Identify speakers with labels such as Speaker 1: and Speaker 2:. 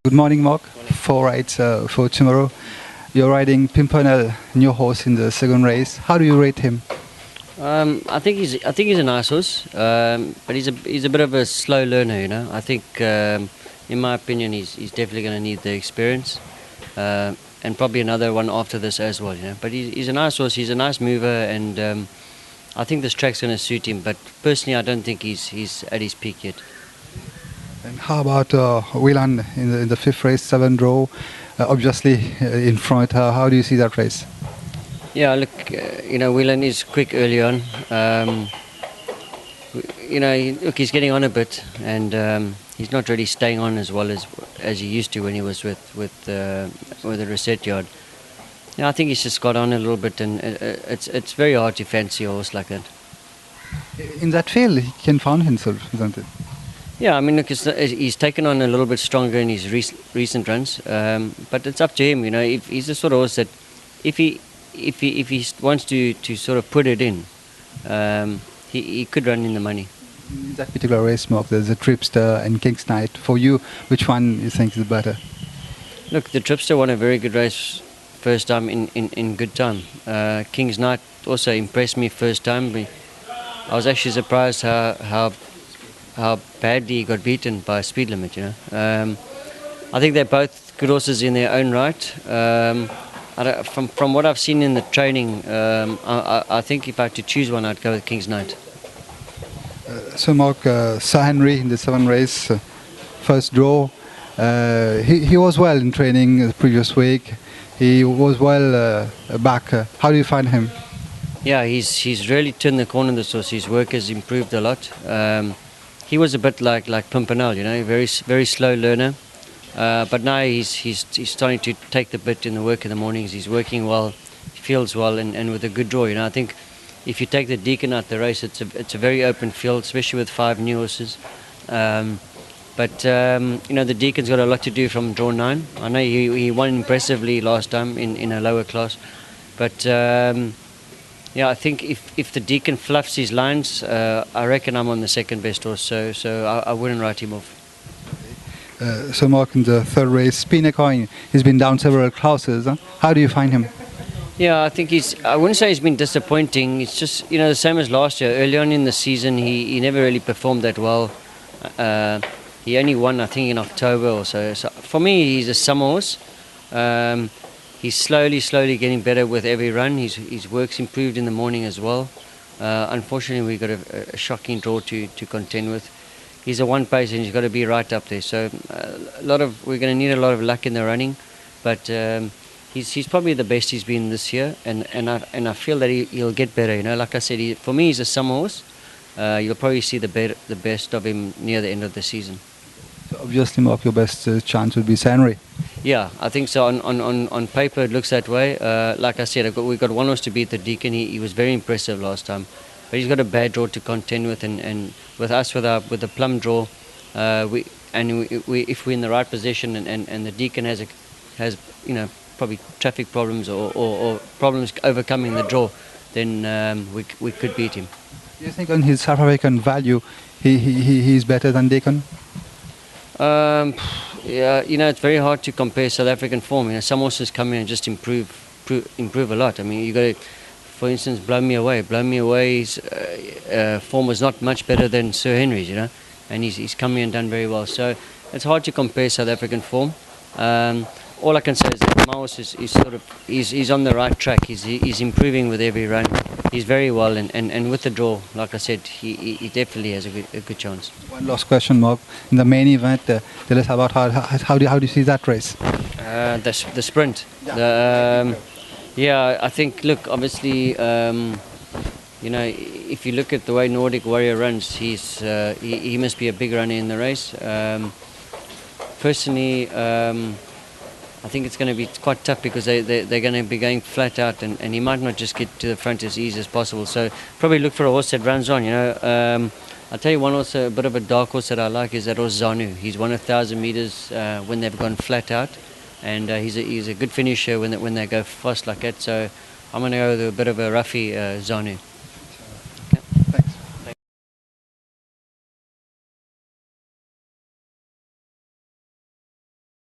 Speaker 1: Good morning, Mark. 4 rides for tomorrow. You're riding Pimpernel, new horse in the second race. How do you rate him?
Speaker 2: I think he's a nice horse, but he's a bit of a slow learner, you know. I think, in my opinion, he's definitely going to need the experience, and probably another one after this as well, you know. But he's a nice horse. He's a nice mover, and I think this track's going to suit him. But personally, I don't think he's at his peak yet.
Speaker 1: And how about Whelan in the fifth race, 7 draw, obviously in front. How do you see that race?
Speaker 2: Yeah, look, you know, Whelan is quick early on. You know, look, he's getting on a bit, and he's not really staying on as well as he used to when he was with the Reset Yard. Yeah, I think he's just got on a little bit, and it's very hard to fancy a horse like that.
Speaker 1: In that field, he can find himself, isn't it?
Speaker 2: Yeah, I mean, look, he's taken on a little bit stronger in his recent runs, but it's up to him. You know, if he's the sort of horse that if he wants to sort of put it in, he could run in the money.
Speaker 1: In that particular race, Mark, there's a Tripster and King's Knight. For you, which one you think is better?
Speaker 2: Look, the Tripster won a very good race first time in good time. King's Knight also impressed me first time. I was actually surprised how badly he got beaten by Speed Limit, you know. I think they're both good horses in their own right. From what I've seen in the training, I think if I had to choose one, I'd go with King's Knight.
Speaker 1: So Mark, Sir Henry in the 7th race, first draw. He was well in training the previous week. He was well back. How do you find him?
Speaker 2: Yeah, he's really turned the corner, this horse. His work has improved a lot. He was a bit like Pimpernel, you know, very slow learner. But now he's starting to take the bit in the work in the mornings. He's working well, he feels well, and with a good draw. You know, I think if you take the Deacon out the race, it's a very open field, especially with 5 new horses. But you know, the Deacon's got a lot to do from draw 9. I know he won impressively last time in a lower class, but yeah, I think if the Deacon fluffs his lines, I reckon I'm on the second best horse, so I wouldn't write him off.
Speaker 1: So Mark, in the 3rd race, Spin a Coin, he's been down several classes. Huh? How do you find him?
Speaker 2: Yeah, I think I wouldn't say he's been disappointing. It's just, you know, the same as last year. Early on in the season, he never really performed that well. He only won, I think, in October or so. So for me, he's a summer horse. He's slowly getting better with every run. His work's improved in the morning as well. Unfortunately, we got a shocking draw to contend with. He's a one pace and he's got to be right up there. So we're going to need a lot of luck in the running, but he's probably the best he's been this year, and I feel that he'll get better. You know, like I said, for me, he's a summer horse. You'll probably see the best of him near the end of the season.
Speaker 1: So obviously, Mark, your best chance would be Sir Henry.
Speaker 2: Yeah, I think so. On paper, it looks that way. Like I said, we've got one horse to beat the Deacon. He was very impressive last time, but he's got a bad draw to contend with, and with us with the plum draw, if we're in the right position and the Deacon has you know, probably traffic problems or problems overcoming the draw, then we could beat him.
Speaker 1: Do you think on his South African value, he's better than Deacon?
Speaker 2: Yeah, you know, it's very hard to compare South African form. You know, some horses come in and just improve a lot. I mean, you got to, for instance, Blow Me Away. Blow Me Away's form was not much better than Sir Henry's, you know, and he's come in and done very well. So it's hard to compare South African form. All I can say is that my horse is on the right track. He's improving with every run. He's very well, and with the draw, like I said, he definitely has a good chance.
Speaker 1: One last question, Mark. In the main event, tell us about how do you see that race?
Speaker 2: The sprint. Yeah, I think, look, obviously, you know, if you look at the way Nordic Warrior runs, he must be a big runner in the race. Personally, I think it's going to be quite tough because they're going to be going flat out, and he might not just get to the front as easy as possible. So probably look for a horse that runs on, you know. I'll tell you one horse, a bit of a dark horse that I like is that horse Zanu. He's won 1,000 meters when they've gone flat out, and he's a good finisher when they go fast like that. So I'm going to go with a bit of a roughy Zanu.